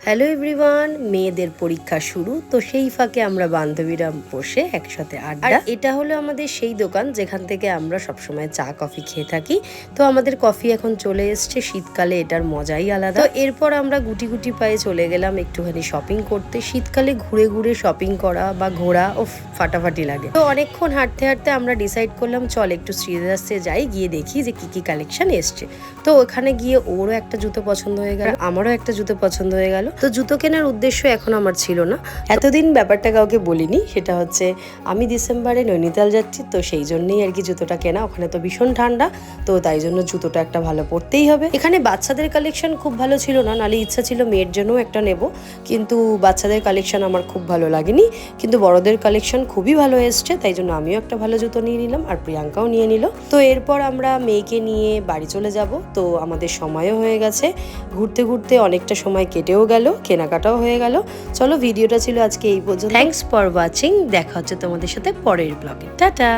Hello everyone, মেয়েদের পরীক্ষা শুরু, তো সেই ফাঁকে আমরা বান্ধবীরা বসে একসাথে আড্ডা। আর এটা হলো আমাদের সেই দোকান যেখান থেকে আমরা সবসময় চা কফি খেয়ে থাকি। তো আমাদের কফি এখন চলে এসছে, শীতকালে এটার মজাই আলাদা। তো এরপর আমরা গুটি গুটি পায়ে চলে গেলাম একটুখানি শপিং করতে। শীতকালে ঘুরে ঘুরে শপিং করা বা ঘোরা ও ফাটাফাটি লাগে। তো অনেকক্ষণ হাঁটতে হাঁটতে আমরা ডিসাইড করলাম চল একটু শ্রীদাসে যাই, গিয়ে দেখি যে কি কি কালেকশন এসছে। তো ওখানে গিয়ে ওরও একটা জুতো পছন্দ হয়ে গেল, আমারও একটা জুতো পছন্দ হয়ে গেল। তো জুতো কেনার উদ্দেশ্য এখন আমার ছিল না, এতদিন ব্যাপারটা কাউকে বলিনি। সেটা হচ্ছে আমি ডিসেম্বরে নৈনিতাল যাচ্ছি, তো সেই জন্যই আর কি জুতোটা কেনা। ওখানে তো ভীষণ ঠান্ডা, তো তাই জন্য জুতোটা একটা ভালো পরতেই হবে। এখানে বাচ্চাদের কালেকশন খুব ভালো ছিল না, নালে ইচ্ছা ছিল মেয়ের জন্যও একটা নেব, কিন্তু বাচ্চাদের কালেকশন আমার খুব ভালো লাগেনি। কিন্তু বড়দের কালেকশন খুবই ভালো এসছে, তাই জন্য আমিও একটা ভালো জুতো নিয়ে নিলাম আর প্রিয়াঙ্কাও নিয়ে নিল। তো এরপর আমরা মেয়েকে নিয়ে বাড়ি চলে যাব। তো আমাদের সময়ও হয়ে গেছে, ঘুরতে ঘুরতে অনেকটা সময় কেটেও গেল, কেনাকাটাও হয়ে গেল। চলো, ভিডিওটা ছিল আজকে এই পর্যন্ত। Thanks for watching. দেখা হচ্ছে তোমাদের সাথে পরের ব্লগে। টাটা।